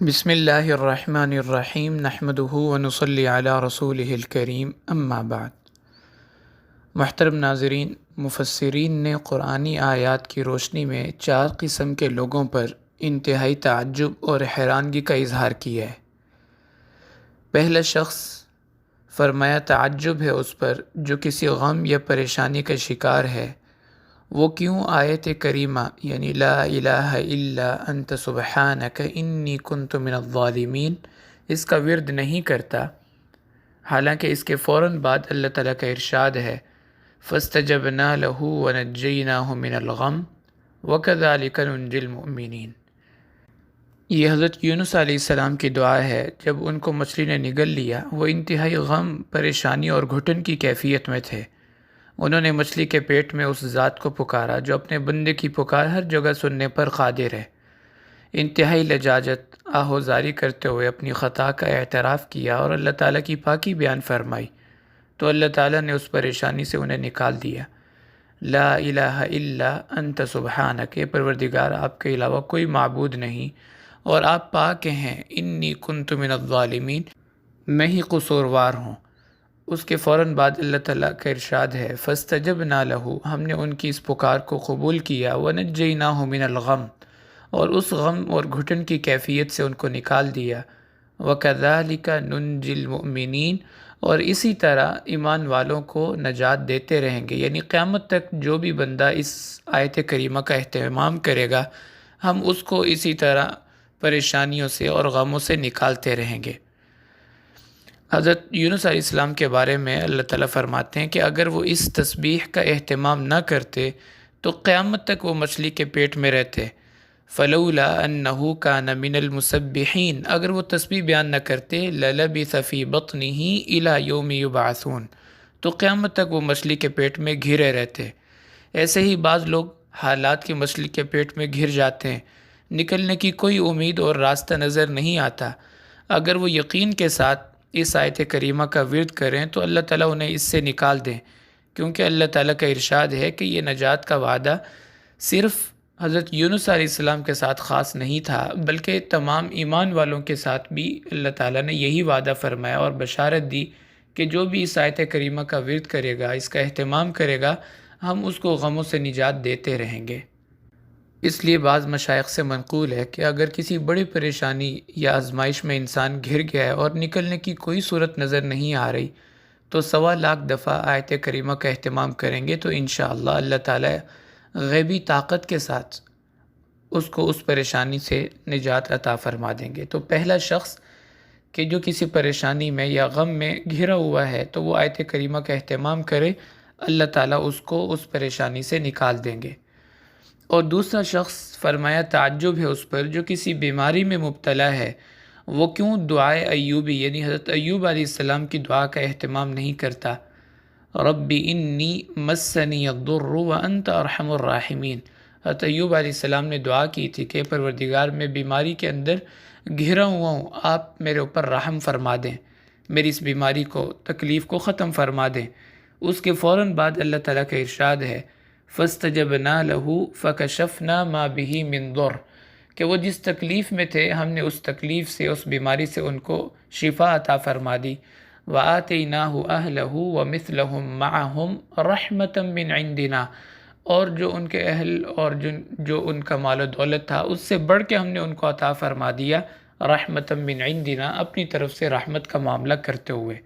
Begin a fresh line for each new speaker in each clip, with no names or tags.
بسم اللہ الرحمن الرحیم نحمدہ ونصلی علی رسولہ الکریم اما بعد۔ محترم ناظرین، مفسرین نے قرآنی آیات کی روشنی میں 4 قسم کے لوگوں پر انتہائی تعجب اور حیرانگی کا اظہار کیا ہے۔ پہلا شخص، فرمایا تعجب ہے اس پر جو کسی غم یا پریشانی کا شکار ہے، وہ کیوں آیت کریمہ یعنی لا الہ الا انت سبحانک انی کنت من الظالمین اس کا ورد نہیں کرتا، حالانکہ اس کے فوراً بعد اللہ تعالیٰ کا ارشاد ہے فاستجبنا لہ ونجیناہ من الغم وکذالک ننجی المؤمنین۔ یہ حضرت یونس علیہ السلام کی دعا ہے جب ان کو مچھلی نے نگل لیا۔ وہ انتہائی غم، پریشانی اور گھٹن کی کیفیت میں تھے۔ انہوں نے مچھلی کے پیٹ میں اس ذات کو پکارا جو اپنے بندے کی پکار ہر جگہ سننے پر قادر ہے۔ انتہائی لجاجت، آہوزاری کرتے ہوئے اپنی خطا کا اعتراف کیا اور اللہ تعالیٰ کی پاکی بیان فرمائی تو اللہ تعالیٰ نے اس پریشانی سے انہیں نکال دیا۔ لا الہ الا انت سبحانک، اے پروردگار آپ کے علاوہ کوئی معبود نہیں اور آپ پاک ہیں، انی کنت من الظالمین، میں ہی قصوروار ہوں۔ اس کے فوراً بعد اللہ تعالیٰ کا ارشاد ہے فاستجبنا لہ، ہم نے ان کی اس پکار کو قبول کیا، ونجیناہ من الغم، اور اس غم اور گھٹن کی کیفیت سے ان کو نکال دیا، وکذالک ننجی المؤمنین، اور اسی طرح ایمان والوں کو نجات دیتے رہیں گے، یعنی قیامت تک جو بھی بندہ اس آیت کریمہ کا اہتمام کرے گا ہم اس کو اسی طرح پریشانیوں سے اور غموں سے نکالتے رہیں گے۔ حضرت یونس علیہ السلام کے بارے میں اللہ تعالیٰ فرماتے ہیں کہ اگر وہ اس تسبیح کا اہتمام نہ کرتے تو قیامت تک وہ مچھلی کے پیٹ میں رہتے۔ فلولا انہ کان من المسبحین، اگر وہ تسبیح بیان نہ کرتے للبث فی بطنہ الی یوم یبعثون، تو قیامت تک وہ مچھلی کے پیٹ میں گھرے رہتے۔ ایسے ہی بعض لوگ حالات کی مچھلی کے پیٹ میں گھر جاتے ہیں، نکلنے کی کوئی امید اور راستہ نظر نہیں آتا۔ اگر وہ یقین کے ساتھ اس آیت کریمہ کا ورد کریں تو اللہ تعالیٰ انہیں اس سے نکال دیں، کیونکہ اللہ تعالیٰ کا ارشاد ہے کہ یہ نجات کا وعدہ صرف حضرت یونس علیہ السلام کے ساتھ خاص نہیں تھا، بلکہ تمام ایمان والوں کے ساتھ بھی اللہ تعالیٰ نے یہی وعدہ فرمایا اور بشارت دی کہ جو بھی اس آیت کریمہ کا ورد کرے گا، اس کا اہتمام کرے گا، ہم اس کو غموں سے نجات دیتے رہیں گے۔ اس لیے بعض مشائخ سے منقول ہے کہ اگر کسی بڑی پریشانی یا آزمائش میں انسان گھر گیا ہے اور نکلنے کی کوئی صورت نظر نہیں آ رہی تو 1.25 دفعہ آیت کریمہ کا اہتمام کریں گے تو انشاءاللہ اللہ تعالیٰ غیبی طاقت کے ساتھ اس کو اس پریشانی سے نجات عطا فرما دیں گے۔ تو پہلا شخص کہ جو کسی پریشانی میں یا غم میں گھرا ہوا ہے تو وہ آیت کریمہ کا اہتمام کرے، اللہ تعالیٰ اس کو اس پریشانی سے نکال دیں گے۔ اور دوسرا شخص، فرمایا تعجب ہے اس پر جو کسی بیماری میں مبتلا ہے، وہ کیوں دعائے ایوبی یعنی حضرت ایوب علیہ السلام کی دعا کا اہتمام نہیں کرتا۔ رب انی مسنی الضر وانت ارحم الراحمین، حضرت ایوب علیہ السلام نے دعا کی تھی کہ پروردگار میں بیماری کے اندر گھرا ہوا ہوں، آپ میرے اوپر رحم فرما دیں، میری اس بیماری کو، تکلیف کو ختم فرما دیں۔ اس کے فوراً بعد اللہ تعالیٰ کا ارشاد ہے فاستجبنا لہ فکشفنا ما بہ من ضر، کہ وہ جس تکلیف میں تھے ہم نے اس تکلیف سے، اس بیماری سے ان کو شفا عطا فرما دی۔ وآتیناہ اہلہ ومثلہم معہم رحمتا من عندنا، اور جو ان کے اہل اور جو ان کا مال و دولت تھا اس سے بڑھ کے ہم نے ان کو عطا فرما دیا، رحمتا من عندنا، اپنی طرف سے رحمت کا معاملہ کرتے ہوئے۔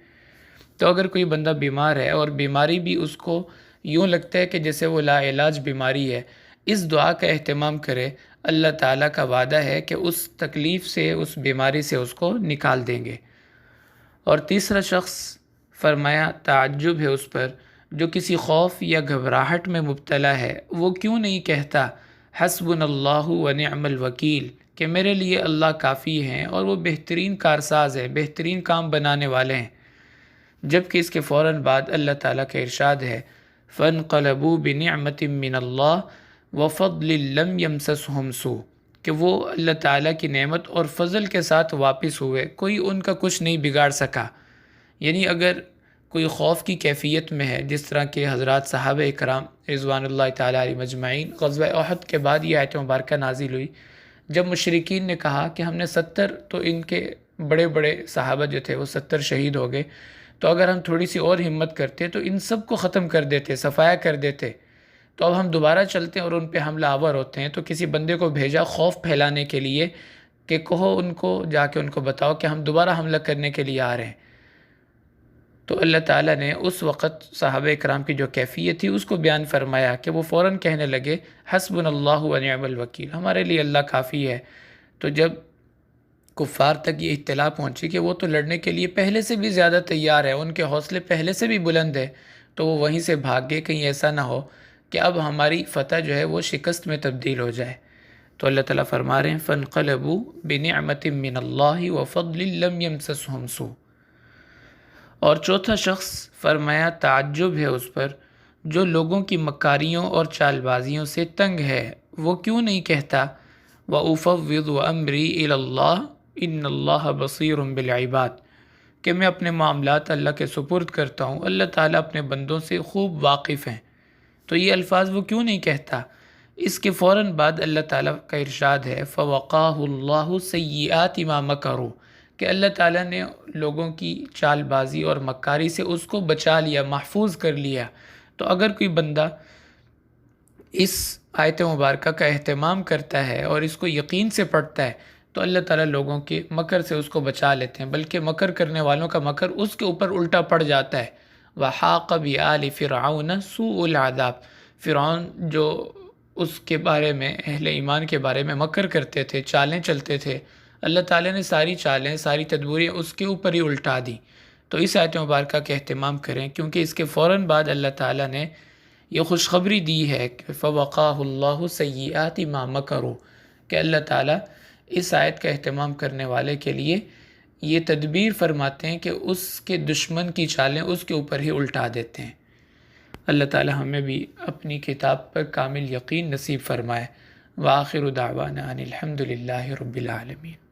تو اگر کوئی بندہ بیمار ہے اور بیماری بھی اس کو یوں لگتا ہے کہ جیسے وہ لا علاج بیماری ہے، اس دعا کا اہتمام کرے، اللہ تعالیٰ کا وعدہ ہے کہ اس تکلیف سے، اس بیماری سے اس کو نکال دیں گے۔ اور تیسرا شخص، فرمایا تعجب ہے اس پر جو کسی خوف یا گھبراہٹ میں مبتلا ہے، وہ کیوں نہیں کہتا حسبنا اللہ ونعم الوکیل، کہ میرے لیے اللہ کافی ہیں اور وہ بہترین کارساز ہے، بہترین کام بنانے والے ہیں۔ جبکہ اس کے فوراً بعد اللہ تعالیٰ کا ارشاد ہے فَانْقَلَبُوا بِنِعْمَةٍ مِّنَ اللَّهِ وَفَضْلٍ لَمْ يَمْسَسْهُمْ سُوءٌ، کہ وہ اللہ تعالیٰ کی نعمت اور فضل کے ساتھ واپس ہوئے، کوئی ان کا کچھ نہیں بگاڑ سکا۔ یعنی اگر کوئی خوف کی کیفیت میں ہے، جس طرح کہ حضرات صحابہ اکرام رضوان اللہ تعالیٰ علیہم اجمعین غزوہ احد کے بعد یہ آیت مبارکہ نازل ہوئی، جب مشرکین نے کہا کہ ہم نے 70 تو ان کے بڑے بڑے صحابہ جو تھے وہ 70 شہید ہو گئے، تو اگر ہم تھوڑی سی اور ہمت کرتے تو ان سب کو ختم کر دیتے، صفایا کر دیتے، تو اب ہم دوبارہ چلتے ہیں اور ان پہ حملہ آور ہوتے ہیں۔ تو کسی بندے کو بھیجا خوف پھیلانے کے لیے کہ کہو ان کو، جا کے ان کو بتاؤ کہ ہم دوبارہ حملہ کرنے کے لیے آ رہے ہیں۔ تو اللہ تعالیٰ نے اس وقت صحابہ اکرام کی جو کیفیت تھی اس کو بیان فرمایا کہ وہ فوراً کہنے لگے حسبنا اللہ و نعم الوکیل، ہمارے لیے اللہ کافی ہے۔ تو جب کفار تک یہ اطلاع پہنچی کہ وہ تو لڑنے کے لیے پہلے سے بھی زیادہ تیار ہے، ان کے حوصلے پہلے سے بھی بلند ہے، تو وہ وہیں سے بھاگ گئے، کہیں ایسا نہ ہو کہ اب ہماری فتح جو ہے وہ شکست میں تبدیل ہو جائے۔ تو اللہ تعالیٰ فرما رہے ہیں فَانْقَلَبُوا بِنِعْمَةٍ مِّنَ اللَّهِ وَفَضْلٍ لَمْ يَمْسَسْهُمْ سُوءٌ۔ اور چوتھا شخص فرمایا تعجب ہے اس پر جو لوگوں کی مکاریوں اور چال بازیوں سے تنگ ہے، وہ کیوں نہیں کہتا وَأُفَوِّضُ أَمْرِي إِلَى اللَّهِ إِنَّ اللَّهَ بَصِيرٌ بِالْعِبَادِ، کہ میں اپنے معاملات اللہ کے سپرد کرتا ہوں، اللہ تعالیٰ اپنے بندوں سے خوب واقف ہیں۔ تو یہ الفاظ وہ کیوں نہیں کہتا؟ اس کے فوراً بعد اللہ تعالیٰ کا ارشاد ہے فَوَقَاهُ اللَّهُ سَيِّئَاتِ مَا مَكَرُوا، کہ اللہ تعالیٰ نے لوگوں کی چال بازی اور مکاری سے اس کو بچا لیا، محفوظ کر لیا۔ تو اگر کوئی بندہ اس آیت مبارکہ کا اہتمام کرتا ہے اور اس کو یقین سے پڑھتا ہے تو اللہ تعالیٰ لوگوں کے مکر سے اس کو بچا لیتے ہیں، بلکہ مکر کرنے والوں کا مکر اس کے اوپر الٹا پڑ جاتا ہے۔ وَحَاقَ بِآلِ فِرْعَوْنَ سُوءُ الْعَذَابِ، فرعون جو اس کے بارے میں، اہل ایمان کے بارے میں مکر کرتے تھے، چالیں چلتے تھے، اللہ تعالیٰ نے ساری چالیں، ساری تدبیریں اس کے اوپر ہی الٹا دی۔ تو اس آیت مبارکہ کا اہتمام کریں، کیونکہ اس کے فوراً بعد اللہ تعالیٰ نے یہ خوشخبری دی ہے کہ فَوَقَاهُ اللَّهُ سَيِّئَاتِ مَا مَكَرُوا، کہ اللہ تعالیٰ اس آیت کا اہتمام کرنے والے کے لیے یہ تدبیر فرماتے ہیں کہ اس کے دشمن کی چالیں اس کے اوپر ہی الٹا دیتے ہیں۔ اللہ تعالیٰ ہمیں بھی اپنی کتاب پر کامل یقین نصیب فرمائے۔ وآخر دعوانا ان الحمد للہ رب العالمین۔